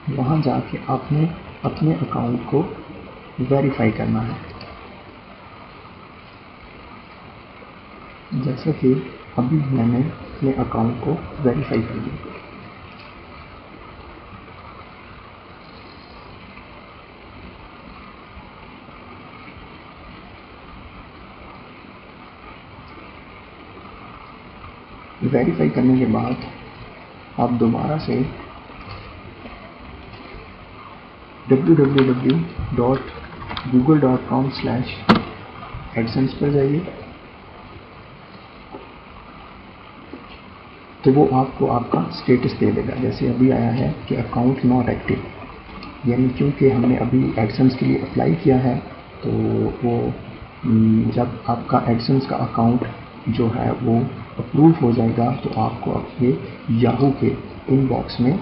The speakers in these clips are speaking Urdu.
وہاں جا کے آپ نے اپنے اکاؤنٹ کو ویریفائی کرنا ہے. جیسا کہ ابھی میں نے اپنے اکاؤنٹ کو ویریفائی کر لیا. ویریفائی کرنے کے بعد آپ دوبارہ سے www.google.com/AdSense پر جائیے. تو وہ آپ کو آپ کا اسٹیٹس دے دے گا. جیسے ابھی آیا ہے کہ اکاؤنٹ ناٹ ایکٹیو، یعنی کیونکہ ہم نے ابھی ایڈسنس کے لیے اپلائی کیا ہے تو وہ جب آپ کا ایڈسنس کا اکاؤنٹ جو ہے وہ اپروو ہو جائے گا تو آپ کو اپنے یاہو کے ان باکس میں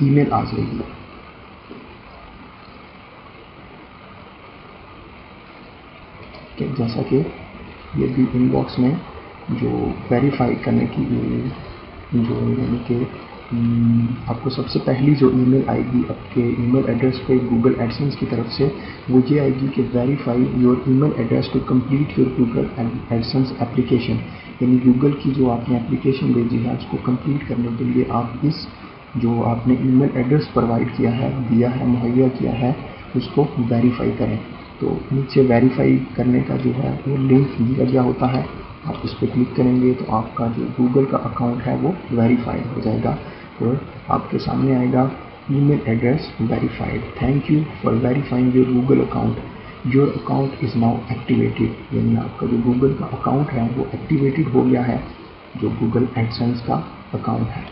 ای میل آ جائے گی. جیسا کہ یہ بھی ان باکس میں جو ویریفائی کرنے کی جو یعنی کہ آپ کو سب سے پہلی جو ای میل آئے گی آپ کے ای میل ایڈریس پہ گوگل ایڈسنس کی طرف سے، وہ یہ آئے گی کہ verify your email address to complete your Google AdSense application. یعنی گوگل کی جو آپ نے اپلیکیشن بھیجی ہے اس کو کمپلیٹ کرنے کے لیے آپ اس جو آپ نے ای میل ایڈریس پرووائڈ کیا ہے، دیا ہے، مہیا کیا ہے، اس کو ویریفائی کریں. تو نیچے ویریفائی کرنے کا جو ہے وہ لنک دیا گیا ہوتا ہے. آپ اس پہ کلک کریں گے تو آپ کا جو گوگل کا اکاؤنٹ ہے وہ ویریفائی ہو جائے گا اور آپ کے سامنے آئے گا email address verified. Thank you for verifying your Google account. Your account is now activated. یعنی آپ کا جو گوگل کا اکاؤنٹ ہے وہ ایکٹیویٹیڈ ہو گیا ہے، جو گوگل ایڈسنس کا اکاؤنٹ ہے.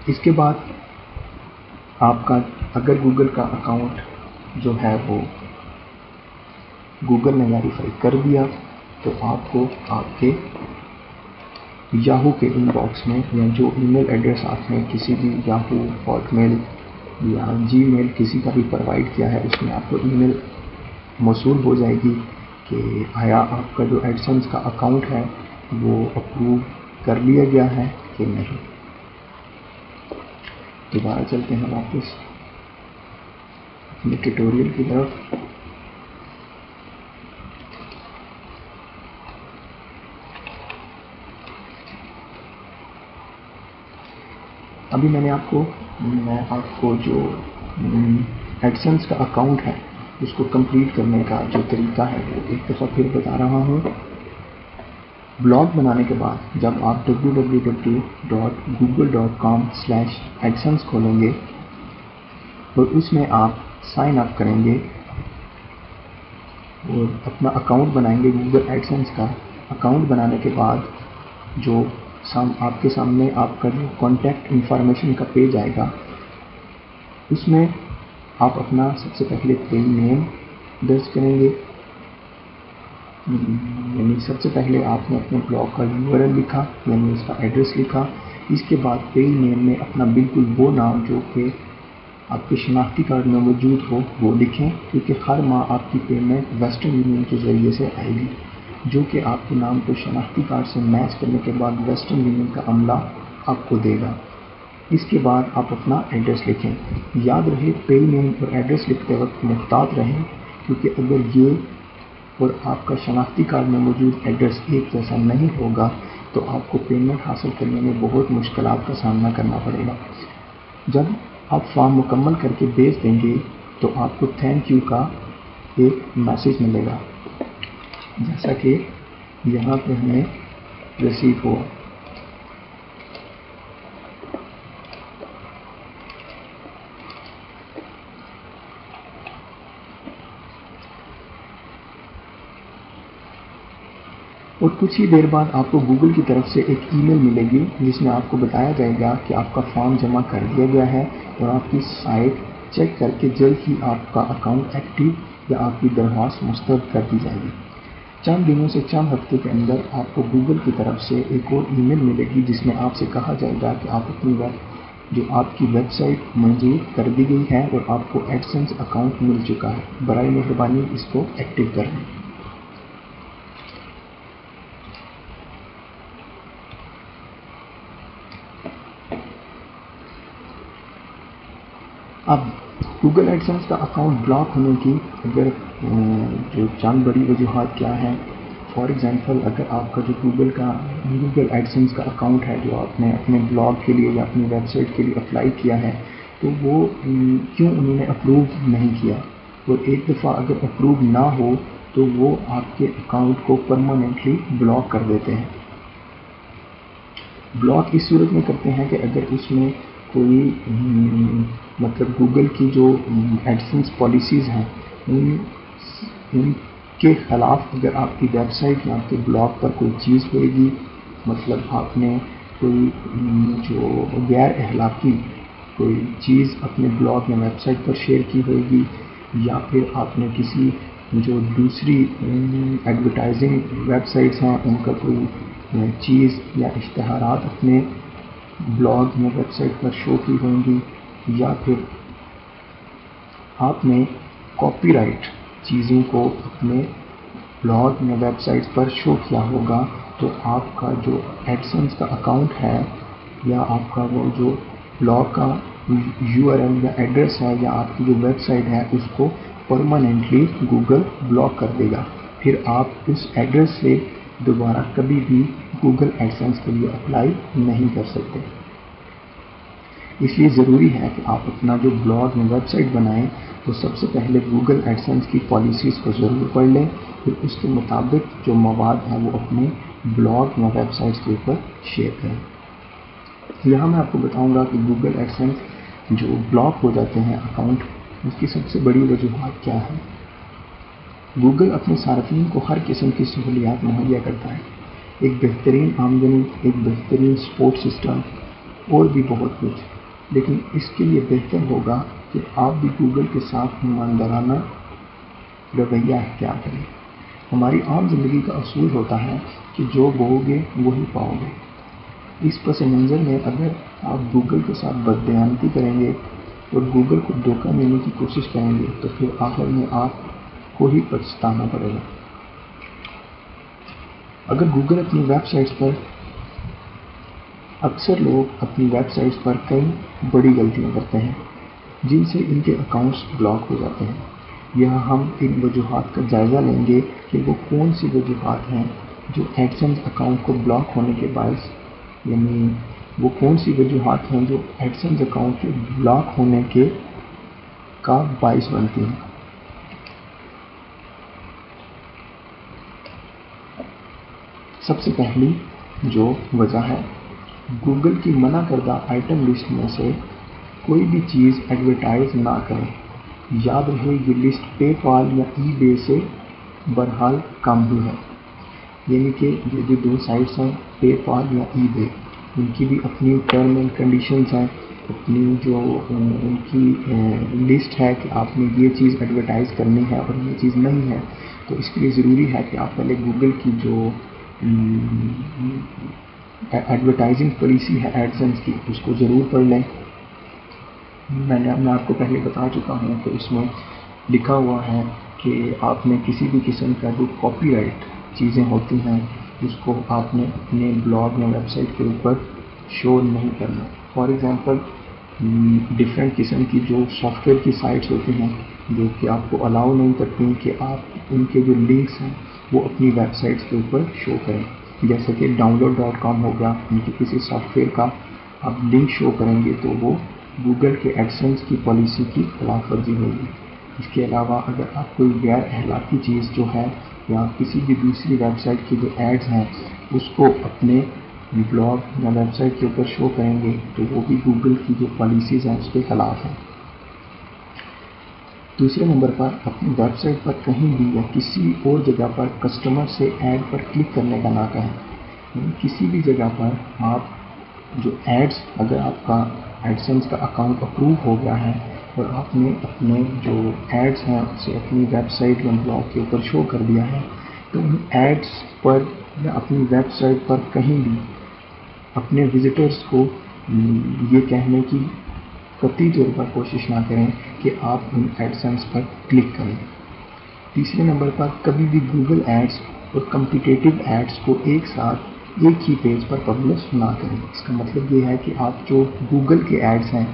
اس کے بعد آپ کا اگر گوگل کا اکاؤنٹ جو ہے وہ گوگل نے ویریفائی کر دیا تو آپ کو آپ کے یاہو کے ان باکس میں یا جو ای میل ایڈریس آپ نے کسی بھی یاہو، ہاٹ میل یا جی میل کسی کا بھی پرووائڈ کیا ہے اس میں آپ کو ای میل موصول ہو جائے گی کہ آیا آپ کا جو ایڈسنس کا اکاؤنٹ ہے وہ اپروو کر لیا گیا ہے کہ نہیں. دوبارہ چلتے ہیں واپس اپنے ٹیوٹوریل کی طرف. ابھی میں آپ کو جو ایڈسنس کا اکاؤنٹ ہے اس کو کمپلیٹ کرنے کا جو طریقہ ہے وہ ایک دفعہ پھر بتا رہا ہوں. بلاگ بنانے کے بعد جب آپ www.google.com/AdSense کھولیں گے اور اس میں آپ سائن اپ کریں گے اور اپنا اکاؤنٹ بنائیں گے. گوگل ایڈسنس کا اکاؤنٹ بنانے کے بعد جو آپ کے سامنے آپ کا جو کانٹیکٹ انفارمیشن کا پیج آئے گا اس میں آپ اپنا سب سے پہلے پیج نیم درج کریں گے. یعنی سب سے پہلے آپ نے اپنے بلاگ کا URL لکھا، یعنی اس کا ایڈریس لکھا. اس کے بعد پیج نیم میں اپنا بالکل وہ نام جو کہ آپ کے شناختی کارڈ میں موجود ہو وہ لکھیں، کیونکہ ہر ماہ آپ کی پیمنٹ ویسٹرن یونین کے ذریعے سے آئے گی، جو کہ آپ کے نام کو شناختی کارڈ سے میچ کرنے کے بعد ویسٹرن یونین کا عملہ آپ کو دے گا. اس کے بعد آپ اپنا ایڈریس لکھیں. یاد رہے پیج نیم اور ایڈریس لکھتے وقت محتاط رہیں، کیونکہ اگر یہ اور آپ کا شناختی کارڈ میں موجود ایڈریس ایک جیسا نہیں ہوگا تو آپ کو پیمنٹ حاصل کرنے میں بہت مشکلات کا سامنا کرنا پڑے گا. جب آپ فارم مکمل کر کے بھیج دیں گے تو آپ کو تھینک یو کا ایک میسج ملے گا، جیسا کہ یہاں پہ ہمیں ریسیو ہوا. اور کچھ ہی دیر بعد آپ کو گوگل کی طرف سے ایک ای میل ملے گی جس میں آپ کو بتایا جائے گا کہ آپ کا فارم جمع کر دیا گیا ہے اور آپ کی سائٹ چیک کر کے جلد ہی آپ کا اکاؤنٹ ایکٹیو یا آپ کی درخواست مسترد کر دی جائے گی. چند دنوں سے چند ہفتے کے اندر آپ کو گوگل کی طرف سے ایک اور ای میل ملے گی جس میں آپ سے کہا جائے گا کہ آپ اپنی جو آپ کی ویب سائٹ منظور کر دی گئی ہے اور آپ کو ایڈسنس اکاؤنٹ مل چکا ہے. برائے مہربانی اس کو ایکٹیو کر لیں. اب گوگل ایڈسنس کا اکاؤنٹ بلاک ہونے کی اگر جو چند بڑی وجوہات کیا ہیں، فار ایگزامپل اگر آپ کا جو گوگل ایڈسنس کا اکاؤنٹ ہے جو آپ نے اپنے بلاگ کے لیے یا اپنی ویب سائٹ کے لیے اپلائی کیا ہے، تو وہ کیوں انہوں نے اپروو نہیں کیا، اور ایک دفعہ اگر اپروو نہ ہو تو وہ آپ کے اکاؤنٹ کو پرماننٹلی بلاک کر دیتے ہیں۔ بلاک اس صورت میں کرتے ہیں کہ اگر اس میں کوئی مطلب گوگل کی جو ایڈسنس پالیسیز ہیں ان کے خلاف اگر آپ کی ویب سائٹ یا آپ کے بلاگ پر کوئی چیز ہوئے گی، مطلب آپ نے کوئی جو غیر اخلاقی کوئی چیز اپنے بلاگ یا ویب سائٹ پر شیئر کی ہوئے گی، یا پھر آپ نے کسی جو دوسری ایڈورٹائزنگ ویب سائٹس ہیں ان کا کوئی چیز یا اشتہارات اپنے بلاگ یا ویب سائٹ پر شو کی ہوں گی، یا پھر آپ نے کاپی رائٹ چیزوں کو اپنے بلاگ یا ویب سائٹ پر شو کیا ہوگا، تو آپ کا جو ایڈسنس کا اکاؤنٹ ہے یا آپ کا وہ جو بلاگ کا URL یا ایڈریس ہے یا آپ کی جو ویب سائٹ ہے اس کو پرماننٹلی گوگل بلاک کر دے گا۔ پھر آپ اس ایڈریس سے دوبارہ کبھی بھی گوگل ایڈسنس کے لیے اپلائی نہیں کر سکتے۔ اس لیے ضروری ہے کہ آپ اپنا جو بلاگ یا ویب سائٹ بنائیں تو سب سے پہلے گوگل ایڈسنس کی پالیسیز کو ضرور پڑھ لیں، پھر اس کے مطابق جو مواد ہے وہ اپنے بلاگ یا ویب سائٹس کے اوپر شیئر کریں۔ یہاں میں آپ کو بتاؤں گا کہ گوگل ایڈسنس جو بلاک ہو جاتے ہیں اکاؤنٹ، اس کی سب سے بڑی وجوہات کیا ہے۔ گوگل اپنے صارفین کو ہر قسم کی سہولیات مہیا کرتا ہے، ایک بہترین آمدنی، ایک بہترین سپورٹ سسٹم اور بھی بہت کچھ، لیکن اس کے لیے بہتر ہوگا کہ آپ بھی گوگل کے ساتھ ایماندارانہ رویہ اختیار کریں۔ ہماری عام زندگی کا اصول ہوتا ہے کہ جو بوؤ گے وہی پاؤ گے۔ اس پس منظر میں اگر آپ گوگل کے ساتھ بددیانتی کریں گے اور گوگل کو دھوکہ دینے کی کوشش کریں گے تو پھر آخر میں آپ کو ہی پچھتانا پڑے گا۔ اگر گوگل اپنی ویب سائٹس پر اکثر لوگ اپنی ویب سائٹس پر کئی بڑی غلطیاں کرتے ہیں جن سے ان کے اکاؤنٹس بلاک ہو جاتے ہیں۔ یہاں ہم ان وجوہات کا جائزہ لیں گے کہ وہ کون سی وجوہات ہیں جو ایڈسنس اکاؤنٹ کو بلاک ہونے کے باعث، یعنی وہ کون سی وجوہات ہیں جو ایڈسنس اکاؤنٹ کے بلاک ہونے کے کا باعث بنتی ہیں۔ سب سے پہلی جو وجہ ہے، گوگل کی منع کردہ آئٹم لسٹ میں سے کوئی بھی چیز ایڈورٹائز نہ کریں۔ یاد رہے یہ لسٹ پے پال یا ای بے سے بہرحال کم ہی ہے، یعنی کہ یہ جو دو سائٹس ہیں پے پال یا ای بے، ان کی بھی اپنی ٹرم اینڈ کنڈیشنز ہیں، اپنی جو ان کی لسٹ ہے کہ آپ نے یہ چیز ایڈورٹائز کرنی ہے اور یہ چیز نہیں ہے۔ تو اس کے لیے ضروری ہے کہ آپ پہلے گوگل کی جو ایڈورٹائزنگ پالیسی ہے ایڈسنس کی اس کو ضرور پڑھ لیں۔ میں آپ کو پہلے بتا چکا ہوں کہ اس میں لکھا ہوا ہے کہ آپ نے کسی بھی قسم کا جو کاپی رائٹ چیزیں ہوتی ہیں اس کو آپ نے اپنے بلاگ یا ویب سائٹ کے اوپر شو نہیں کرنا۔ فار ایگزامپل ڈفرینٹ قسم کی جو سافٹ ویئر کی سائٹس ہوتی ہیں جو کہ آپ کو الاؤ نہیں کرتی کہ آپ ان کے جو لنکس ہیں وہ اپنی ویب سائٹس کے اوپر شو کریں، جیسے کہ download.com ہو گیا، ان کی کسی سافٹ ویئر کا آپ لنک شو کریں گے تو وہ گوگل کے ایڈسنس کی پالیسی کی خلاف ورزی ہوگی۔ اس کے علاوہ اگر آپ کوئی غیر اخلاقی چیز جو ہے یا کسی بھی دوسری ویب سائٹ کی جو ایڈز ہیں اس کو اپنے بلاگ یا ویب سائٹ کے اوپر شو کریں گے تو وہ بھی گوگل کی جو پالیسیز ہیں اس کے خلاف ہیں۔ دوسرے نمبر پر اپنی ویب سائٹ پر کہیں بھی یا کسی اور جگہ پر کسٹمر سے ایڈ پر کلک کرنے کا نہ کہیں، یعنی کسی بھی جگہ پر آپ جو ایڈز، اگر آپ کا ایڈسنس کا اکاؤنٹ اپروو ہو گیا ہے اور آپ نے اپنے جو ایڈز ہیں اسے اپنی ویب سائٹ یا بلاگ کے اوپر شو کر دیا ہے تو ان ایڈز پر یا اپنی ویب سائٹ پر کہیں بھی اپنے وزٹرز کو یہ کہنے کی قطعی طور پر کوشش نہ کریں کہ آپ ان ایڈسنس پر کلک کریں۔ تیسرے نمبر پر کبھی بھی گوگل ایڈز اور کمپیٹیٹیو ایڈز کو ایک ساتھ ایک ہی پیج پر پبلش نہ کریں۔ اس کا مطلب یہ ہے کہ آپ جو گوگل کے ایڈز ہیں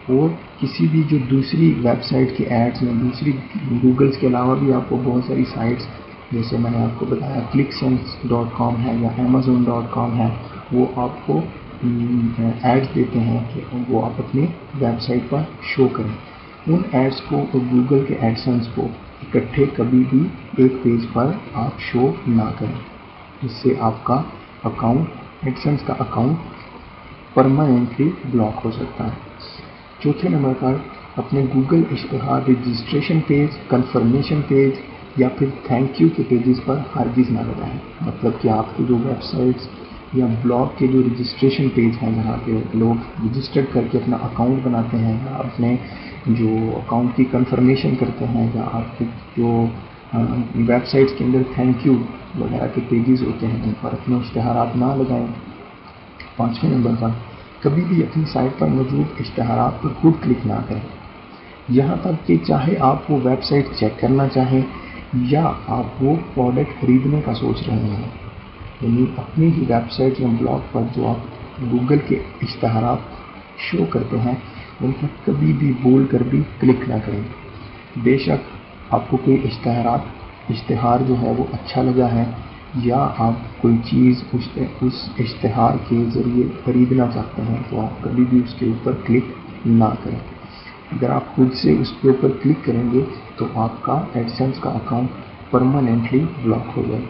اور کسی بھی جو دوسری ویب سائٹ کی ایڈز میں دوسری گوگلس کے علاوہ بھی آپ کو بہت ساری سائٹس جیسے میں نے آپ کو بتایا clicksense.com ہے یا amazon.com ہے، وہ آپ کو ایڈز دیتے ہیں کہ وہ آپ اپنی ویب سائٹ پر شو کریں. ان ایڈز کو اور گوگل کے ایڈسنس کو اکٹھے کبھی بھی ایک پیج پر آپ شو نہ کریں، اس سے آپ کا اکاؤنٹ ایڈسنس کا اکاؤنٹ پرماننٹلی بلاک ہو سکتا ہے. چوتھے نمبر پر اپنے گوگل اشتہار رجسٹریشن پیج، کنفرمیشن پیج یا پھر تھینک یو کے پیجز پر ہرگز نہ لگائیں. مطلب کہ آپ کو جو ویب سائٹس یا بلاگ کے جو رجسٹریشن پیج ہیں جہاں پہ لوگ رجسٹر کر کے اپنا اکاؤنٹ بناتے ہیں یا اپنے جو اکاؤنٹ کی کنفرمیشن کرتے ہیں یا آپ کے جو ویب سائٹس کے اندر تھینک یو وغیرہ کے پیجز ہوتے ہیں ان پر اپنے اشتہارات نہ لگائیں. پانچویں نمبر پر کبھی بھی اپنی سائٹ پر موجود اشتہارات پر خود کلک نہ کریں، یہاں تک کہ چاہے آپ وہ ویب سائٹ چیک کرنا چاہیں یا آپ وہ پروڈکٹ خریدنے کا سوچ رہے ہیں. یعنی اپنی ہی ویب سائٹ یا بلاگ پر جو آپ گوگل کے اشتہارات شو کرتے ہیں ان پر کبھی بھی بول کر بھی کلک نہ کریں. بے شک آپ کو کوئی اشتہار جو ہے وہ اچھا لگا ہے یا آپ کوئی چیز اس اشتہار کے ذریعے خریدنا چاہتے ہیں تو آپ کبھی بھی اس کے اوپر کلک نہ کریں. اگر آپ خود سے اس کے اوپر کلک کریں گے تو آپ کا ایڈسنس کا اکاؤنٹ پرماننٹلی بلاک ہو جائے.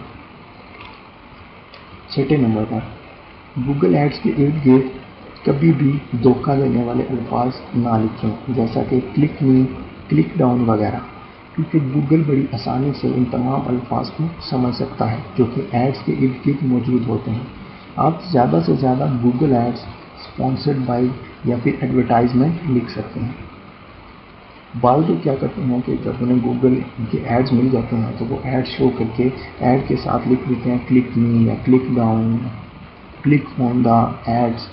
چھٹے نمبر پر گوگل ایڈز کے ارد گرد کبھی بھی دھوکہ دینے والے الفاظ نہ لکھیں جیسا کہ کلک می، کلک ڈاؤن وغیرہ، کیونکہ گوگل بڑی آسانی سے ان تمام الفاظ کو سمجھ سکتا ہے جو کہ ایڈز کے ارد گرد موجود ہوتے ہیں. آپ زیادہ سے زیادہ گوگل ایڈز اسپانسرڈ بائی یا پھر ایڈورٹائزمنٹ لکھ سکتے ہیں. بعض لوگ کیا کرتے ہیں کہ جب انہیں گوگل کے ایڈز مل جاتے ہیں تو وہ ایڈ شو کر کے ایڈ کے ساتھ لکھ دیتے ہیں کلک می یا click down, click on the ads.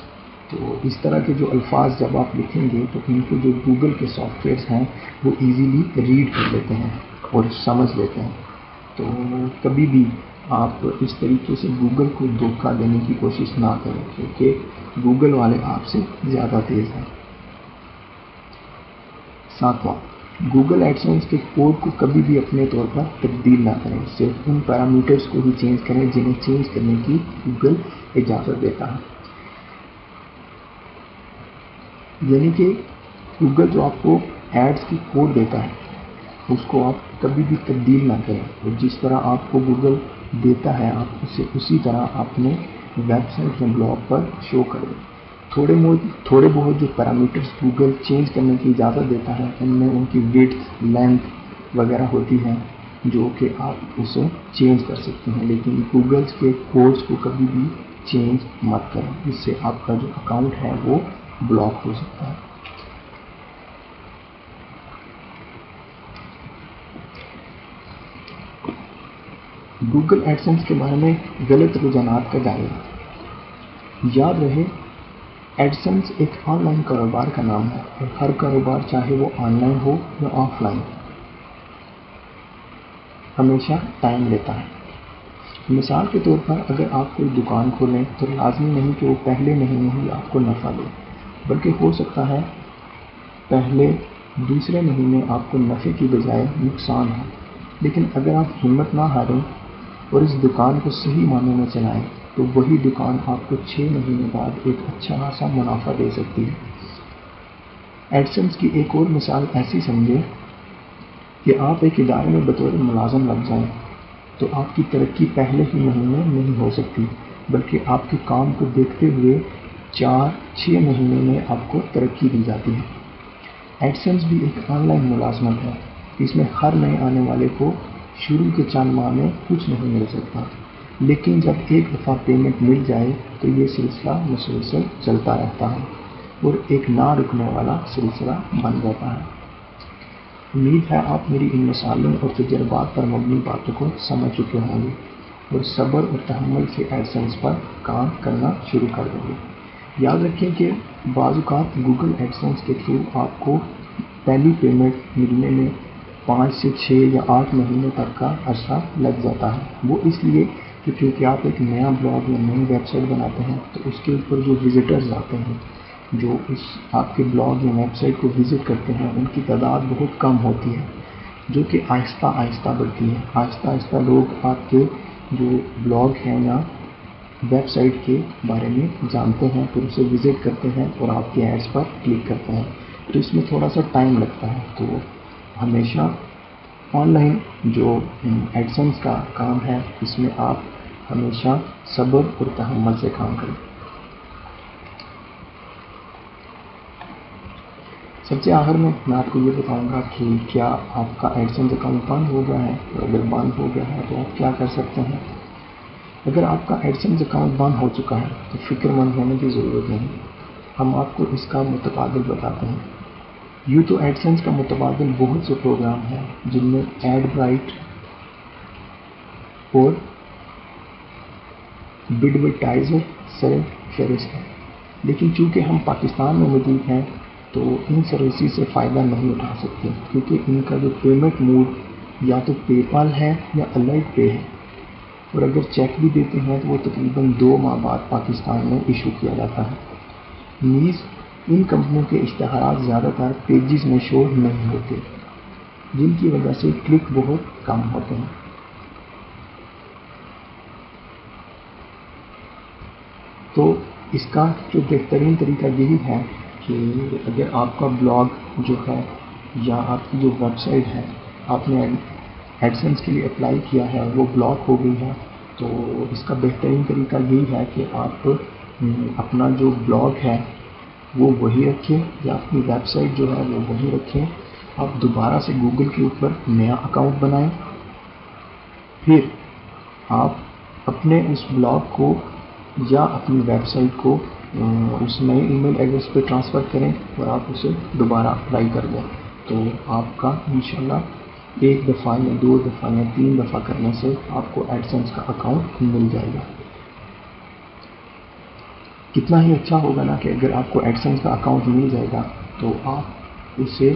تو اس طرح کے جو الفاظ جب آپ لکھیں گے تو ان کو جو گوگل کے سافٹ ویئرس ہیں وہ ایزیلی ریڈ کر لیتے ہیں اور سمجھ لیتے ہیں. تو کبھی بھی آپ اس طریقے سے گوگل کو دھوکہ دینے کی کوشش نہ کریں کیونکہ گوگل والے آپ سے زیادہ تیز ہیں. ساتواں، گوگل ایڈسنس کے کوڈ کو کبھی بھی اپنے طور پر تبدیل نہ کریں، صرف ان پیرامیٹرز کو ہی چینج کریں جنہیں چینج کرنے کی گوگل اجازت دیتا ہے. یعنی کہ گوگل جو آپ کو ایڈز کی کوڈ دیتا ہے اس کو آپ کبھی بھی تبدیل نہ کریں اور جس طرح آپ کو گوگل دیتا ہے آپ اسے اسی طرح اپنے ویب سائٹ یا بلاگ پر شو کر دیں. تھوڑے بہت جو پیرامیٹرز گوگل چینج کرنے کی اجازت دیتا ہے ان میں ان کی وڈتھ، لینتھ وغیرہ ہوتی ہے جو کہ آپ اسے چینج کر سکتے ہیں، لیکن گوگلز کے کوڈز کو کبھی بھی چینج مت کریں، اس سے آپ کا جو اکاؤنٹ ہے وہ بلاک ہو سکتا ہے. گوگل ایڈسنس کے بارے میں غلط رجحانات کا جائزہ. یاد رہے ایڈسنس ایک آن لائن کاروبار کا نام ہے اور ہر کاروبار چاہے وہ آن لائن ہو یا آف لائن ہمیشہ ٹائم لیتا ہے. مثال کے طور پر اگر آپ کوئی دکان کھولیں تو لازمی نہیں کہ وہ پہلے مہینے ہی آپ کو نفع دے، بلکہ ہو سکتا ہے پہلے دوسرے مہینے آپ کو نفع کی بجائے نقصان ہو. لیکن اگر آپ ہمت نہ ہاریں اور اس دکان کو صحیح معنوں میں چلائیں تو وہی دکان آپ کو 6 مہینے بعد ایک اچھا خاصا منافع دے سکتی ہے. ایڈسنس کی ایک اور مثال ایسی سمجھیں کہ آپ ایک ادارے میں بطور ملازم لگ جائیں تو آپ کی ترقی پہلے ہی مہینے نہیں ہو سکتی، بلکہ آپ کے کام کو دیکھتے ہوئے 4-6 مہینے میں آپ کو ترقی دی جاتی ہے. ایڈسنس بھی ایک آن لائن ملازمت ہے، اس میں ہر نئے آنے والے کو شروع کے چند ماہ میں کچھ نہیں مل سکتا، لیکن جب ایک دفعہ پیمنٹ مل جائے تو یہ سلسلہ مسلسل چلتا رہتا ہے اور ایک نہ رکنے والا سلسلہ بن جاتا ہے. امید ہے آپ میری ان مثالوں اور تجربات پر مبنی باتوں کو سمجھ چکے ہوں گے اور صبر اور تحمل سے ایڈسنس پر کام کرنا شروع کر دیں گے. یاد رکھیں کہ بعض اوقات گوگل ایڈسنس کے تھرو آپ کو پہلی پیمنٹ ملنے میں 5 سے 6 یا 8 مہینے تک کا عرصہ لگ جاتا ہے. وہ اس لیے کہ کیونکہ آپ ایک نیا بلاگ یا نئی ویب سائٹ بناتے ہیں تو اس کے اوپر جو وزٹرز آتے ہیں جو اس آپ کے بلاگ یا ویب سائٹ کو وزٹ کرتے ہیں ان کی تعداد بہت کم ہوتی ہے، جو کہ آہستہ آہستہ بڑھتی ہے۔ آہستہ آہستہ لوگ آپ کے جو بلاگ ہیں یا ویب سائٹ کے بارے میں جانتے ہیں، پھر اسے وزٹ کرتے ہیں اور آپ کے ایڈس پر کلک کرتے ہیں، تو اس میں تھوڑا سا ٹائم لگتا ہے۔ تو ہمیشہ آن لائن جو ایڈسنس کا کام ہے اس میں آپ ہمیشہ صبر اور تحمل سے کام کریں۔ سب سے آخر میں آپ کو یہ بتاؤں گا کہ کیا آپ کا ایڈسنس اکاؤنٹ بند ہو گیا ہے، اور اگر بند ہو گیا ہے تو آپ کیا کر سکتے ہیں۔ اگر آپ کا ایڈسنس اکاؤنٹ بند ہو چکا ہے تو فکر مند ہونے کی ضرورت نہیں، ہم آپ کو اس کا متبادل بتاتے ہیں۔ یوں تو ایڈسنس کا متبادل بہت سے پروگرام ہیں جن میں ایڈ برائٹ اور بڈورٹائزر سر فہرست ہے، لیکن چونکہ ہم پاکستان میں موجود ہیں تو ان سروسز سے فائدہ نہیں اٹھا سکتے، کیونکہ ان کا جو پیمنٹ موڈ یا تو پے پال ہے یا الائٹ پے ہے، اور اگر چیک بھی دیتے ہیں تو وہ تقریباً 2 ماہ بعد پاکستان میں ایشو کیا جاتا ہے۔ نیز ان کمپنیوں کے اشتہارات زیادہ تر پیجز میں شو نہیں ہوتے، جن کی وجہ سے کلک بہت کم ہوتے ہیں۔ تو اس کا جو بہترین طریقہ یہی ہے کہ اگر آپ کا بلاگ جو ہے یا آپ کی جو ویب سائٹ ہے آپ نے ایڈسنس کے لیے اپلائی کیا ہے وہ بلاک ہو گئی ہے، تو اس کا بہترین طریقہ یہی ہے کہ آپ اپنا جو بلاگ ہے وہ وہی رکھیں یا اپنی ویب سائٹ جو ہے وہ وہی رکھیں، آپ دوبارہ سے گوگل کے اوپر نیا اکاؤنٹ بنائیں، پھر آپ اپنے اس بلاگ کو یا اپنی ویب سائٹ کو اس نئے ای میل ایڈریس پہ ٹرانسفر کریں اور آپ اسے دوبارہ اپلائی کر دیں، تو آپ کا انشاءاللہ 1 دفعہ یا 2 دفعہ یا 3 دفعہ کرنے سے آپ کو ایڈسنس کا اکاؤنٹ مل جائے گا۔ کتنا ہی اچھا ہوگا نا کہ اگر آپ کو ایڈسنس کا اکاؤنٹ مل جائے گا تو آپ اسے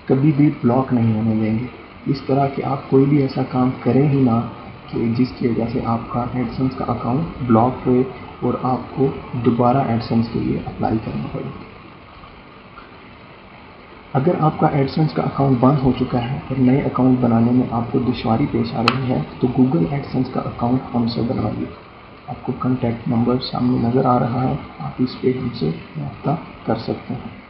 کبھی بھی بلاک نہیں ہونے دیں گے، اس طرح کہ آپ کوئی بھی ایسا کام کریں ہی نہ کہ جس کی وجہ سے آپ کا ایڈسنس کا اکاؤنٹ بلاک ہوئے اور آپ کو دوبارہ ایڈسنس کے لیے اپلائی کرنا پڑے۔ اگر آپ کا ایڈسنس کا اکاؤنٹ بند ہو چکا ہے اور نئے اکاؤنٹ بنانے میں آپ کو دشواری پیش آ رہی ہے تو گوگل ایڈسنس کا اکاؤنٹ ہم سے بنوائیے۔ آپ کو کنٹیکٹ نمبر سامنے نظر آ رہا ہے، آپ اس پہ ہم سے رابطہ کر سکتے ہیں۔